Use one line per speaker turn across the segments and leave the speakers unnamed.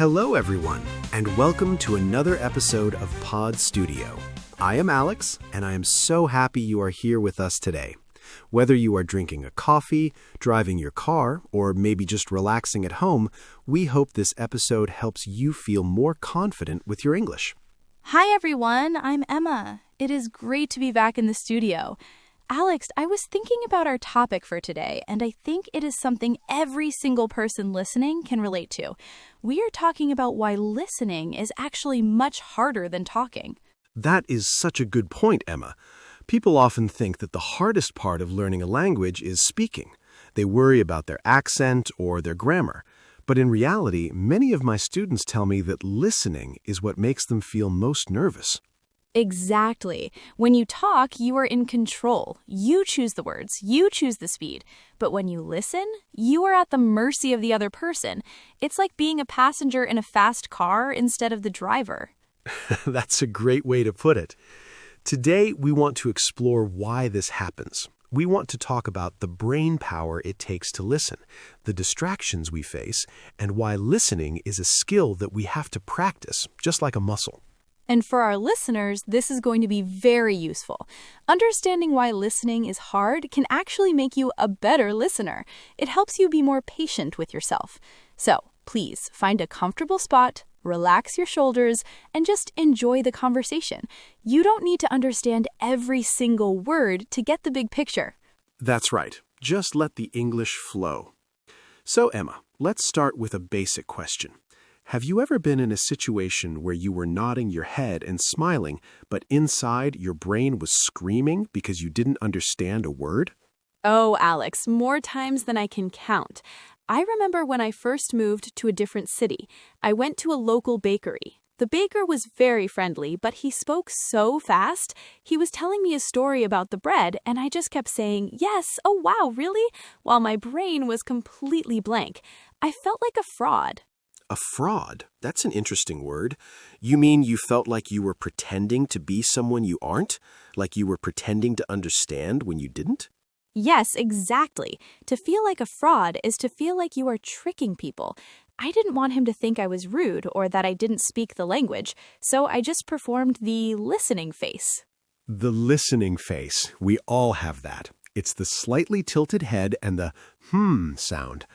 Hello, everyone, and welcome to another episode of Pod Studio. I am Alex, and I am so happy you are here with us today. Whether you are drinking a coffee, driving your car, or maybe just relaxing at home, we hope this episode helps you feel more confident with your English.
Hi, everyone. I'm Emma. It is great to be back in the studio. Alex, I was thinking about our topic for today, and I think it is something every single person listening can relate to. We are talking about why listening is actually much harder than talking.
That is such a good point, Emma. People often think that the hardest part of learning a language is speaking. They worry about their accent or their grammar. But in reality, many of my students tell me that listening is what makes them feel most nervous.
Exactly. When you talk, you are in control. You choose the words, you choose the speed. But when you listen, you are at the mercy of the other person. It's like being a passenger in a fast car instead of the driver.
That's a great way to put it. Today, we want to explore why this happens. We want to talk about the brain power it takes to listen, the distractions we face, and why listening is a skill that we have to practice, just like a muscle.
And for our listeners, this is going to be very useful. Understanding why listening is hard can actually make you a better listener. It helps you be more patient with yourself. So, please find a comfortable spot, relax your shoulders, and just enjoy the conversation. You don't need to understand every single word to get the big picture.
That's right. Just let the English flow. So, Emma, let's start with a basic question. Have you ever been in a situation where you were nodding your head and smiling, but inside your brain was screaming because you didn't understand a word?
Oh, Alex, more times than I can count. I remember when I first moved to a different city. I went to a local bakery. The baker was very friendly, but he spoke so fast. He was telling me a story about the bread, and I just kept saying, "Yes, oh wow, really?" while my brain was completely blank. I felt like a fraud.
A fraud? That's an interesting word. You mean you felt like you were pretending to be someone you aren't? Like you were pretending to understand when you didn't?
Yes, exactly. To feel like a fraud is to feel like you are tricking people. I didn't want him to think I was rude or that I didn't speak the language, so I just performed the listening face.
The listening face. We all have that. It's the slightly tilted head and the sound.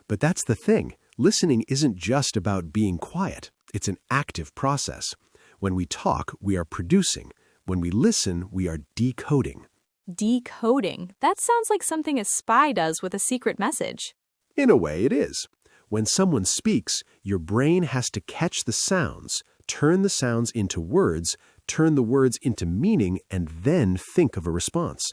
But that's the thing. Listening isn't just about being quiet. It's an active process. When we talk, we are producing. When we listen, we are decoding.
Decoding? That sounds like something a spy does with a secret message.
In a way, it is. When someone speaks, your brain has to catch the sounds, turn the sounds into words, turn the words into meaning, and then think of a response.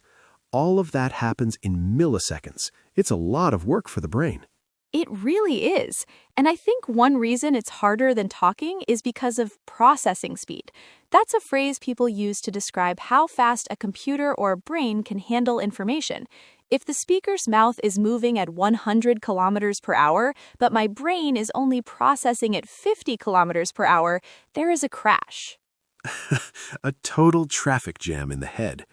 All of that happens in milliseconds. It's a lot of work for the brain.
It really is. And I think one reason it's harder than talking is because of processing speed. That's a phrase people use to describe how fast a computer or a brain can handle information. If the speaker's mouth is moving at 100 kilometers per hour, but my brain is only processing at 50 kilometers per hour, there is a crash.
A total traffic jam in the head.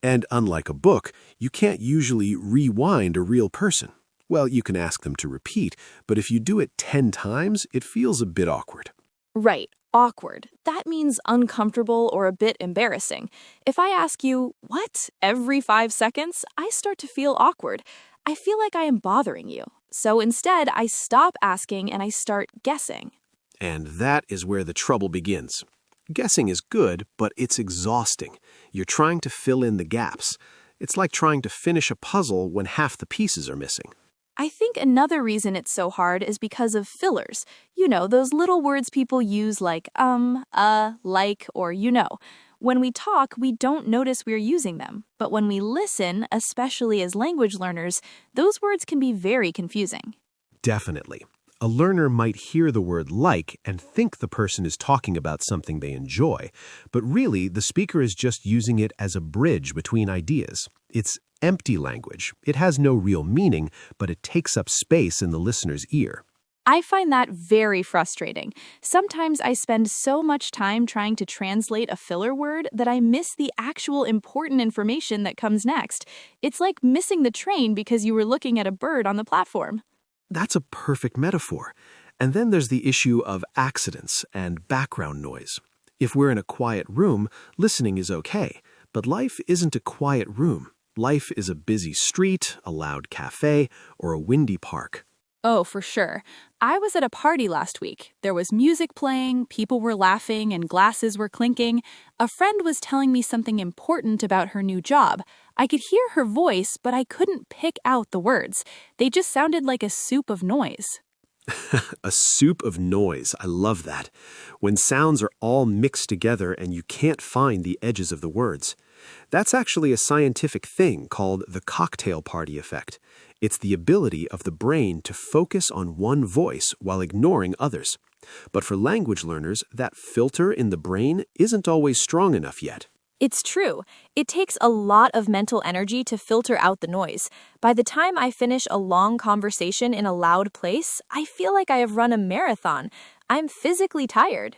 And unlike a book, you can't usually rewind a real person. Well, you can ask them to repeat, but if you do it 10 times, it feels a bit awkward.
Right, awkward. That means uncomfortable or a bit embarrassing. If I ask you, "What?" every 5 seconds, I start to feel awkward. I feel like I am bothering you. So instead, I stop asking and I start guessing.
And that is where the trouble begins. Guessing is good, but it's exhausting. You're trying to fill in the gaps. It's like trying to finish a puzzle when half the pieces are missing.
I think another reason it's so hard is because of fillers. You know, those little words people use like like, or you know. When we talk, we don't notice we're using them. But when we listen, especially as language learners, those words can be very confusing.
Definitely. A learner might hear the word like and think the person is talking about something they enjoy, but really the speaker is just using it as a bridge between ideas. It's empty language. It has no real meaning, but it takes up space in the listener's ear.
I find that very frustrating. Sometimes I spend so much time trying to translate a filler word that I miss the actual important information that comes next. It's like missing the train because you were looking at a bird on the platform.
That's a perfect metaphor. And then there's the issue of accidents and background noise. If we're in a quiet room, listening is okay, but life isn't a quiet room. Life is a busy street, a loud cafe, or a windy park.
Oh, for sure. I was at a party last week. There was music playing, people were laughing, and glasses were clinking. A friend was telling me something important about her new job. I could hear her voice, but I couldn't pick out the words. They just sounded like a soup of noise.
A soup of noise. I love that. When sounds are all mixed together and you can't find the edges of the words. That's actually a scientific thing called the cocktail party effect. It's the ability of the brain to focus on one voice while ignoring others. But for language learners, that filter in the brain isn't always strong enough yet.
It's true. It takes a lot of mental energy to filter out the noise. By the time I finish a long conversation in a loud place, I feel like I have run a marathon. I'm physically tired.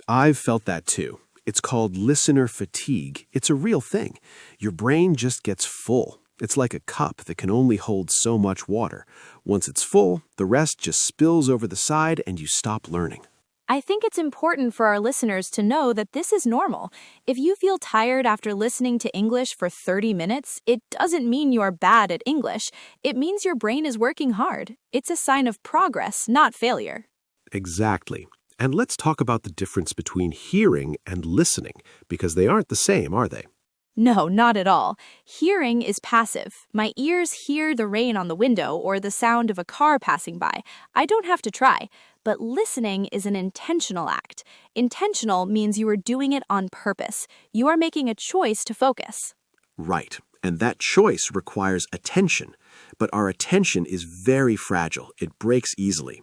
I've felt that too. It's called listener fatigue. It's a real thing. Your brain just gets full. It's like a cup that can only hold so much water. Once it's full, the rest just spills over the side and you stop learning.
I think it's important for our listeners to know that this is normal. If you feel tired after listening to English for 30 minutes, it doesn't mean you are bad at English. It means your brain is working hard. It's a sign of progress, not failure.
Exactly. And let's talk about the difference between hearing and listening, because they aren't the same, are they?
No, not at all. Hearing is passive. My ears hear the rain on the window or the sound of a car passing by. I don't have to try. But listening is an intentional act. Intentional means you are doing it on purpose. You are making a choice to focus.
Right. And that choice requires attention. But our attention is very fragile. It breaks easily.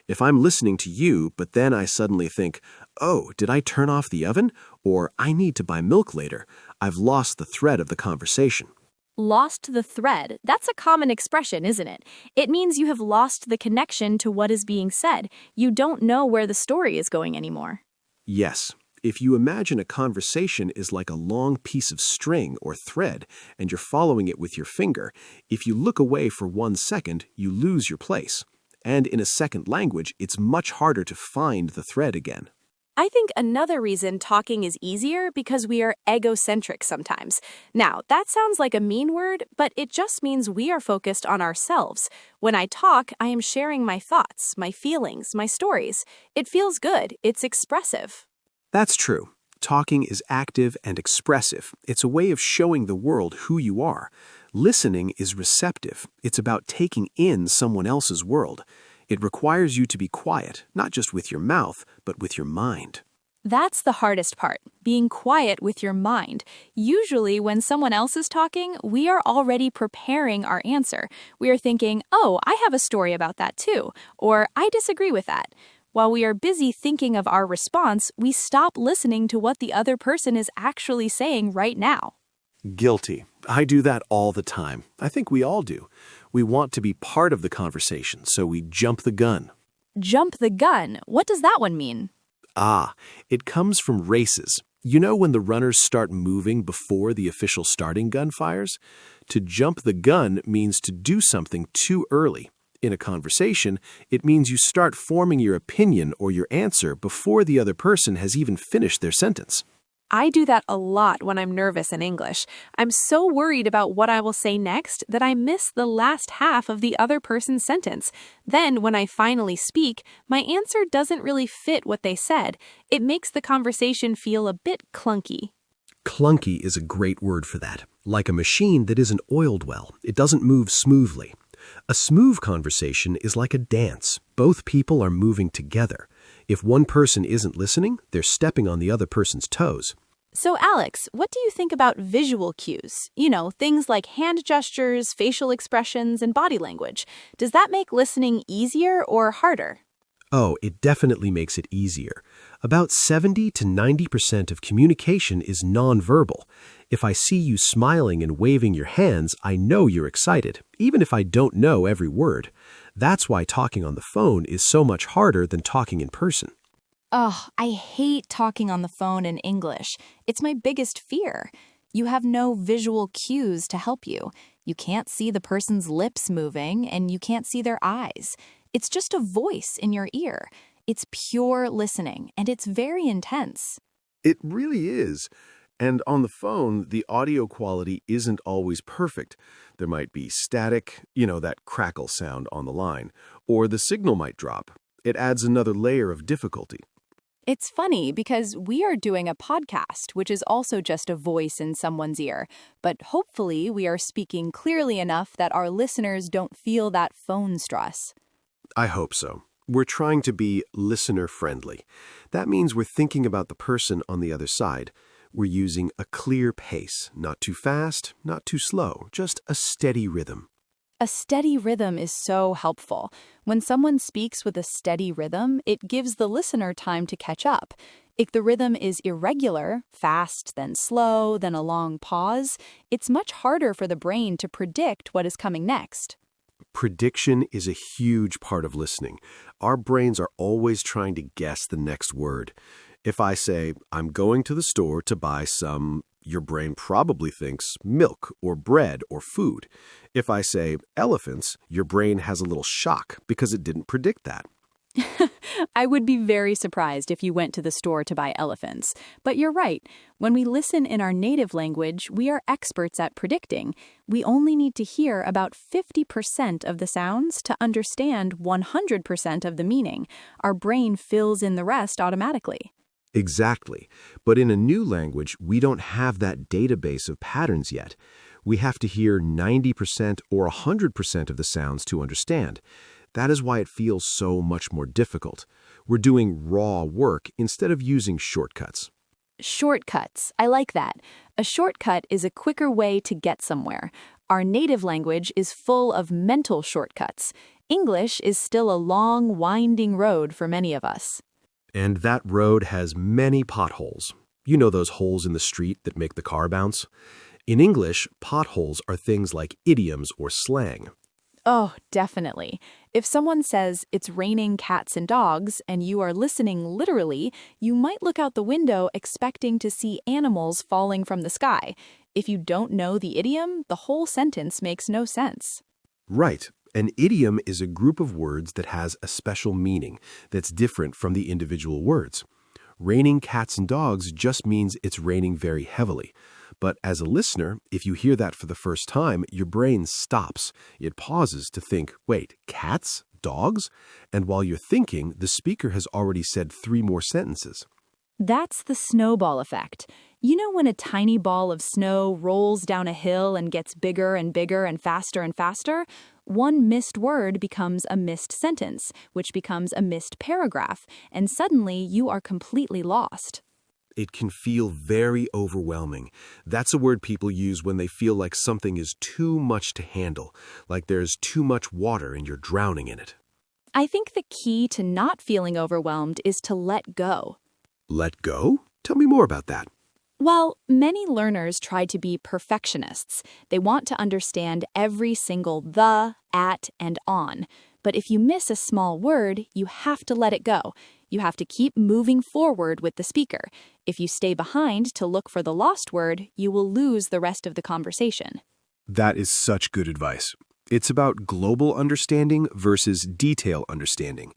If I'm listening to you, but then I suddenly think, oh, did I turn off the oven? Or I need to buy milk later, I've lost the thread of the conversation.
Lost the thread. That's a common expression, isn't it? It means you have lost the connection to what is being said. You don't know where the story is going anymore.
Yes. If you imagine a conversation is like a long piece of string or thread, and you're following it with your finger, if you look away for 1 second, you lose your place. And in a second language, it's much harder to find the thread again.
I think another reason talking is easier because we are egocentric sometimes. Now, that sounds like a mean word, but it just means we are focused on ourselves. When I talk, I am sharing my thoughts, my feelings, my stories. It feels good. It's expressive.
That's true. Talking is active and expressive. It's a way of showing the world who you are. Listening is receptive. It's about taking in someone else's world. It requires you to be quiet, not just with your mouth, but with your mind.
That's the hardest part, being quiet with your mind. Usually when someone else is talking, we are already preparing our answer. We are thinking, oh, I have a story about that too, or I disagree with that. While we are busy thinking of our response, we stop listening to what the other person is actually saying right now.
Guilty. I do that all the time. I think we all do. We want to be part of the conversation, so we jump the gun.
Jump the gun? What does that one mean?
It comes from races. You know when the runners start moving before the official starting gun fires? To jump the gun means to do something too early. In a conversation, it means you start forming your opinion or your answer before the other person has even finished their sentence.
I do that a lot when I'm nervous in English. I'm so worried about what I will say next that I miss the last half of the other person's sentence. Then, when I finally speak, my answer doesn't really fit what they said. It makes the conversation feel a bit clunky.
Clunky is a great word for that. Like a machine that isn't oiled well. It doesn't move smoothly. A smooth conversation is like a dance. Both people are moving together. If one person isn't listening, they're stepping on the other person's toes.
So, Alex, what do you think about visual cues? You know, things like hand gestures, facial expressions, and body language. Does that make listening easier or harder?
Oh, it definitely makes it easier. About 70 to 90% of communication is nonverbal. If I see you smiling and waving your hands, I know you're excited, even if I don't know every word. That's why talking on the phone is so much harder than talking in person.
Oh, I hate talking on the phone in English. It's my biggest fear. You have no visual cues to help you. You can't see the person's lips moving, and you can't see their eyes.
It's just a voice in your ear. It's pure listening, and it's very intense.
It really is. And on the phone, the audio quality isn't always perfect. There might be static, that crackle sound on the line, or the signal might drop. It adds another layer of difficulty.
It's funny because we are doing a podcast, which is also just a voice in someone's ear. But hopefully we are speaking clearly enough that our listeners don't feel that phone stress.
I hope so. We're trying to be listener-friendly. That means we're thinking about the person on the other side. We're using a clear pace, not too fast, not too slow, just a steady rhythm.
A steady rhythm is so helpful. When someone speaks with a steady rhythm, it gives the listener time to catch up. If the rhythm is irregular, fast, then slow, then a long pause, it's much harder for the brain to predict what is coming next.
Prediction is a huge part of listening. Our brains are always trying to guess the next word. If I say, I'm going to the store to buy some, your brain probably thinks milk or bread or food. If I say elephants, your brain has a little shock because it didn't predict that.
I would be very surprised if you went to the store to buy elephants. But you're right. When we listen in our native language, we are experts at predicting. We only need to hear about 50% of the sounds to understand 100% of the meaning. Our brain fills in the rest automatically.
Exactly. But in a new language, we don't have that database of patterns yet. We have to hear 90% or 100% of the sounds to understand. That is why it feels so much more difficult. We're doing raw work instead of using shortcuts.
Shortcuts. I like that. A shortcut is a quicker way to get somewhere. Our native language is full of mental shortcuts. English is still a long, winding road for many of us.
And that road has many potholes. You know those holes in the street that make the car bounce? In English, potholes are things like idioms or slang.
Oh, definitely. If someone says it's raining cats and dogs and you are listening literally, you might look out the window expecting to see animals falling from the sky. If you don't know the idiom, the whole sentence makes no sense.
Right. An idiom is a group of words that has a special meaning that's different from the individual words. Raining cats and dogs just means it's raining very heavily. But as a listener, if you hear that for the first time, your brain stops. It pauses to think, wait, cats? Dogs? And while you're thinking, the speaker has already said 3 more sentences.
That's the snowball effect. You know when a tiny ball of snow rolls down a hill and gets bigger and bigger and faster? One missed word becomes a missed sentence, which becomes a missed paragraph, and suddenly you are completely lost.
It can feel very overwhelming. That's a word people use when they feel like something is too much to handle, like there's too much water and you're drowning in it.
I think the key to not feeling overwhelmed is to let go.
Let go? Tell me more about that.
Well, many learners try to be perfectionists. They want to understand every single the, at, and on. But if you miss a small word, you have to let it go. You have to keep moving forward with the speaker. If you stay behind to look for the lost word, you will lose the rest of the conversation.
That is such good advice. It's about global understanding versus detail understanding.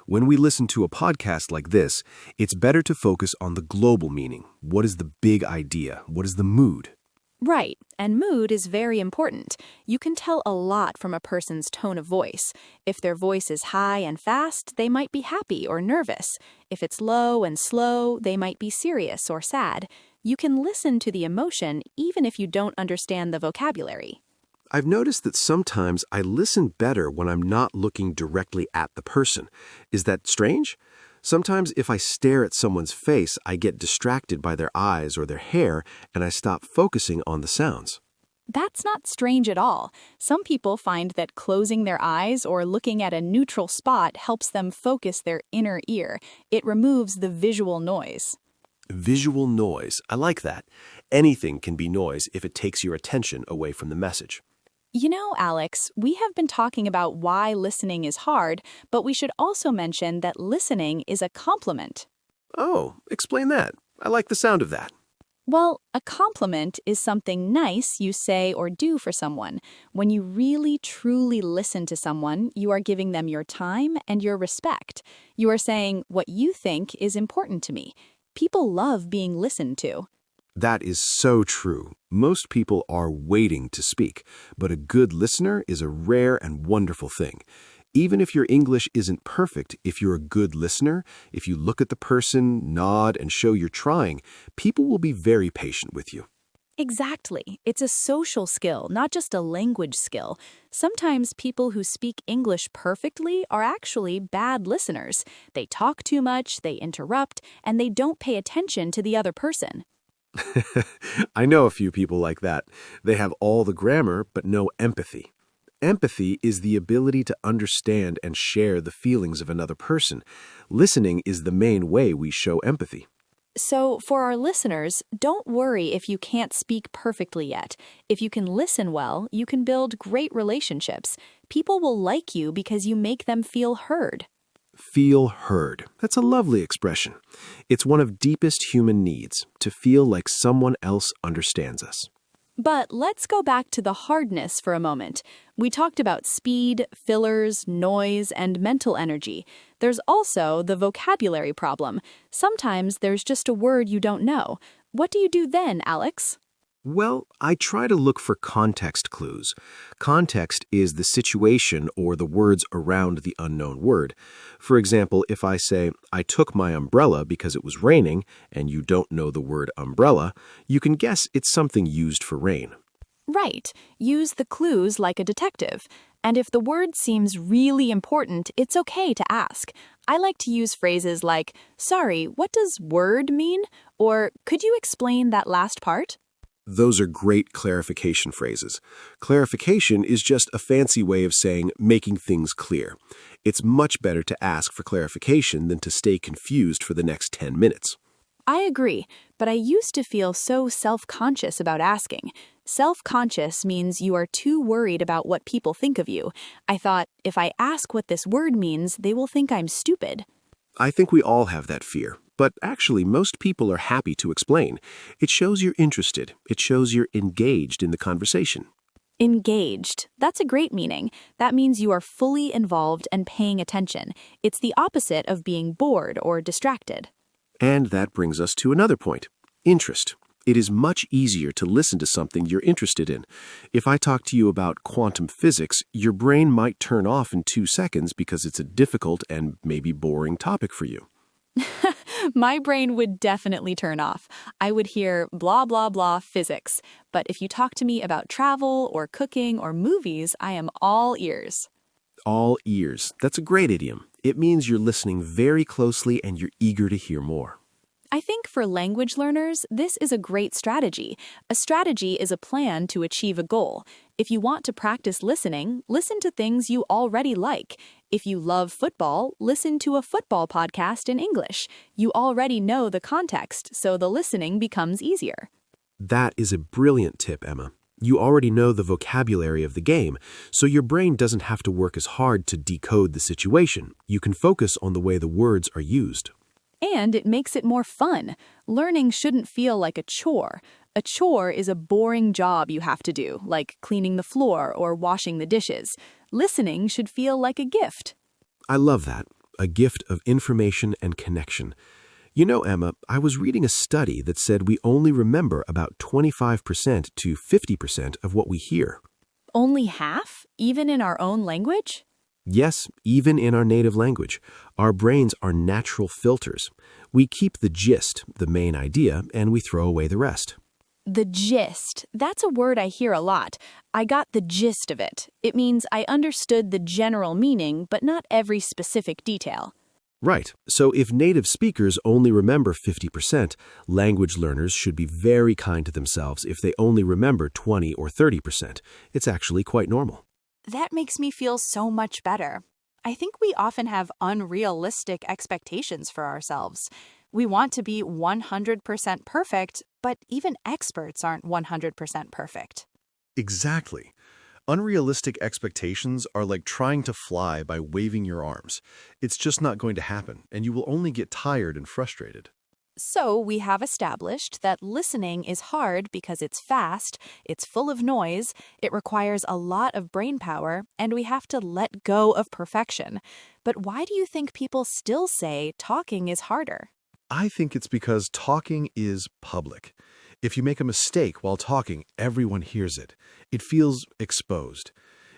When we listen to a podcast like this, it's better to focus on the global meaning. What is the big idea? What is the mood?
Right, and mood is very important. You can tell a lot from a person's tone of voice. If their voice is high and fast, they might be happy or nervous. If it's low and slow, they might be serious or sad. You can listen to the emotion even if you don't understand the vocabulary.
I've noticed that sometimes I listen better when I'm not looking directly at the person. Is that strange? Sometimes if I stare at someone's face, I get distracted by their eyes or their hair, and I stop focusing on the sounds.
That's not strange at all. Some people find that closing their eyes or looking at a neutral spot helps them focus their inner ear. It removes the visual noise.
Visual noise. I like that. Anything can be noise if it takes your attention away from the message.
You know, Alex, we have been talking about why listening is hard, but we should also mention that listening is a compliment.
Oh, explain that. I like the sound of that.
Well, a compliment is something nice you say or do for someone. When you really, truly listen to someone, you are giving them your time and your respect. You are saying what you think is important to me. People love being listened to.
That is so true. Most people are waiting to speak, but a good listener is a rare and wonderful thing. Even if your English isn't perfect, if you're a good listener, if you look at the person, nod, and show you're trying, people will be very patient with you.
Exactly. It's a social skill, not just a language skill. Sometimes people who speak English perfectly are actually bad listeners. They talk too much, they interrupt, and they don't pay attention to the other person.
I know a few people like that. They have all the grammar, but no empathy. Empathy is the ability to understand and share the feelings of another person. Listening is the main way we show empathy.
So, for our listeners, don't worry if you can't speak perfectly yet. If you can listen well, you can build great relationships. People will like you because you make them feel heard.
Feel heard. That's a lovely expression. It's one of deepest human needs, to feel like someone else understands us.
But let's go back to the hardness for a moment. We talked about speed, fillers, noise, and mental energy. There's also the vocabulary problem. Sometimes there's just a word you don't know. What do you do then, Alex?
Well, I try to look for context clues. Context is the situation or the words around the unknown word. For example, if I say, I took my umbrella because it was raining, and you don't know the word umbrella, you can guess it's something used for rain.
Right. Use the clues like a detective. And if the word seems really important, it's okay to ask. I like to use phrases like, sorry, what does word mean? Or could you explain that last part?
Those are great clarification phrases. Clarification is just a fancy way of saying making things clear. It's much better to ask for clarification than to stay confused for the next 10 minutes.
I agree, but I used to feel so self-conscious about asking. Self-conscious means you are too worried about what people think of you. I thought, if I ask what this word means, they will think I'm stupid.
I think we all have that fear, but actually most people are happy to explain. It shows you're interested. It shows you're engaged in the conversation.
Engaged. That's a great meaning. That means you are fully involved and paying attention. It's the opposite of being bored or distracted.
And that brings us to another point, interest. It is much easier to listen to something you're interested in. If I talk to you about quantum physics, your brain might turn off in 2 seconds because it's a difficult and maybe boring topic for you.
My brain would definitely turn off. I would hear blah, blah, blah physics. But if you talk to me about travel or cooking or movies, I am all ears.
All ears. That's a great idiom. It means you're listening very closely and you're eager to hear more.
I think for language learners, this is a great strategy. A strategy is a plan to achieve a goal. If you want to practice listening, listen to things you already like. If you love football, listen to a football podcast in English. You already know the context, so the listening becomes easier.
That is a brilliant tip, Emma. You already know the vocabulary of the game, so your brain doesn't have to work as hard to decode the situation. You can focus on the way the words are used.
And it makes it more fun. Learning shouldn't feel like a chore. A chore is a boring job you have to do, like cleaning the floor or washing the dishes. Listening should feel like a gift.
I love that. A gift of information and connection. You know, Emma, I was reading a study that said we only remember about 25% to 50% of what we hear.
Only half? Even in our own language?
Yes, even in our native language. Our brains are natural filters. We keep the gist, the main idea, and we throw away the rest.
The gist. That's a word I hear a lot. I got the gist of it. It means I understood the general meaning, but not every specific detail.
Right. So if native speakers only remember 50%, language learners should be very kind to themselves if they only remember 20 or 30%. It's actually quite normal.
That makes me feel so much better. I think we often have unrealistic expectations for ourselves. We want to be 100% perfect, but even experts aren't 100% perfect.
Exactly. Unrealistic expectations are like trying to fly by waving your arms. It's just not going to happen, and you will only get tired and frustrated.
So we have established that listening is hard because it's fast, it's full of noise, it requires a lot of brain power, and we have to let go of perfection. But why do you think people still say talking is harder?
I think it's because talking is public. If you make a mistake while talking, everyone hears it. It feels exposed.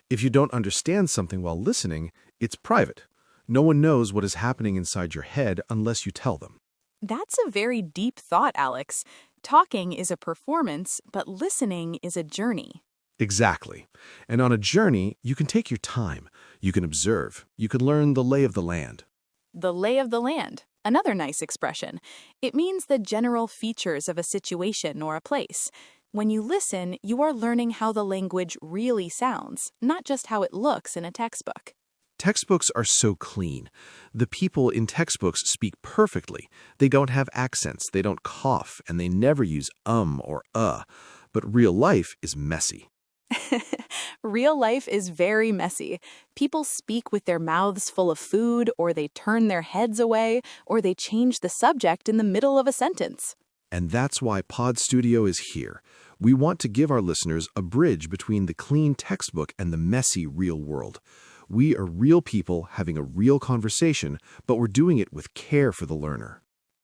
If you don't understand something while listening, it's private. No one knows what is happening inside your head unless you tell them.
That's a very deep thought, Alex. Talking is a performance, but listening is a journey.
Exactly. And on a journey, you can take your time. You can observe. You can learn the lay of the land.
The lay of the land, another nice expression. It means the general features of a situation or a place. When you listen, you are learning how the language really sounds, not just how it looks in a textbook.
Textbooks are so clean. The people in textbooks speak perfectly. They don't have accents, they don't cough, and they never use or But real life is messy.
Real life is very messy. People speak with their mouths full of food, or they turn their heads away, or they change the subject in the middle of a sentence.
And that's why Pod Studio is here. We want to give our listeners a bridge between the clean textbook and the messy real world. We are real people having a real conversation, but we're doing it with care for the learner.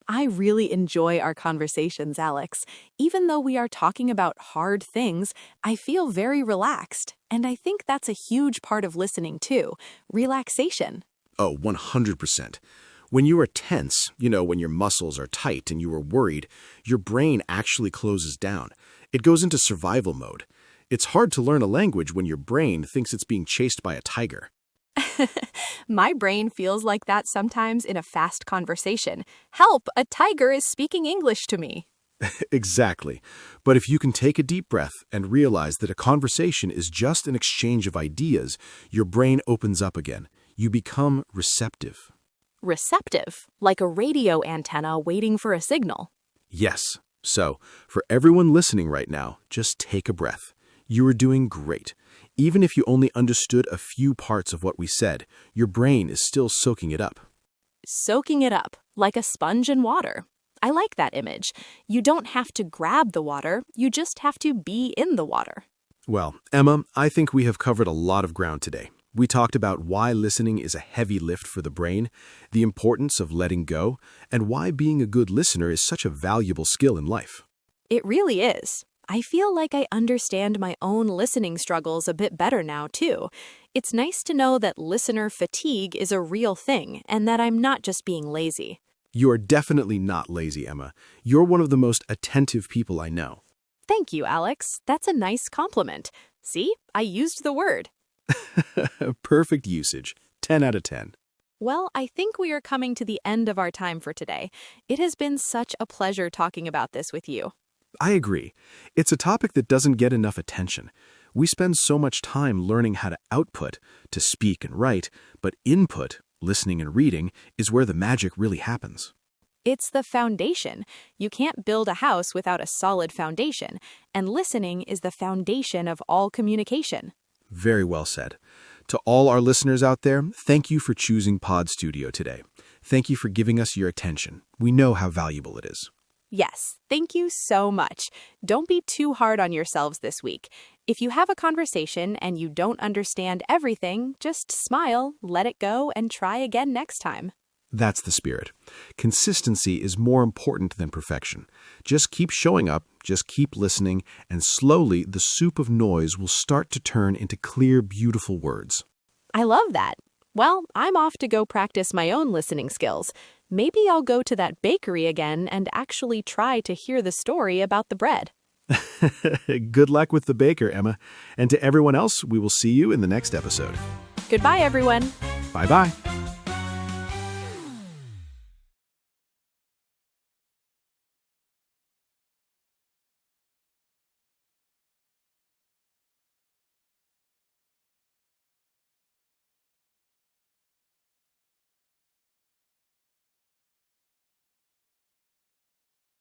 I really enjoy our conversations, Alex. Even though we are talking about hard things, I feel very relaxed. And I think that's a huge part of listening too, relaxation.
Oh, 100%. When you are tense, when your muscles are tight and you are worried, your brain actually closes down. It goes into survival mode. It's hard to learn a language when your brain thinks it's being chased by a tiger.
My brain feels like that sometimes in a fast conversation. Help, a tiger is speaking English to me.
Exactly. But if you can take a deep breath and realize that a conversation is just an exchange of ideas, your brain opens up again. You become receptive.
Receptive, like a radio antenna waiting for a signal.
Yes. So, for everyone listening right now, just take a breath. You are doing great. Even if you only understood a few parts of what we said, your brain is still soaking it up.
Soaking it up, like a sponge in water. I like that image. You don't have to grab the water, you just have to be in the water.
Well, Emma, I think we have covered a lot of ground today. We talked about why listening is a heavy lift for the brain, the importance of letting go, and why being a good listener is such a valuable skill in life.
It really is. I feel like I understand my own listening struggles a bit better now, too. It's nice to know that listener fatigue is a real thing and that I'm not just being lazy.
You are definitely not lazy, Emma. You're one of the most attentive people I know.
Thank you, Alex. That's a nice compliment. See, I used the word.
Perfect usage. 10 out of 10.
Well, I think we are coming to the end of our time for today. It has been such a pleasure talking about this with you.
I agree. It's a topic that doesn't get enough attention. We spend so much time learning how to output, to speak and write, but input, listening and reading, is where the magic really happens.
It's the foundation. You can't build a house without a solid foundation, and listening is the foundation of all communication.
Very well said. To all our listeners out there, thank you for choosing Pod Studio today. Thank you for giving us your attention. We know how valuable it is.
Yes, thank you so much. Don't be too hard on yourselves this week. If you have a conversation and you don't understand everything, just smile, let it go, and try again next time.
That's the spirit. Consistency is more important than perfection. Just keep showing up, just keep listening, and slowly the soup of noise will start to turn into clear, beautiful words.
I love that. Well, I'm off to go practice my own listening skills. Maybe I'll go to that bakery again and actually try to hear the story about the bread.
Good luck with the baker, Emma. And to everyone else, we will see you in the next episode.
Goodbye, everyone.
Bye-bye.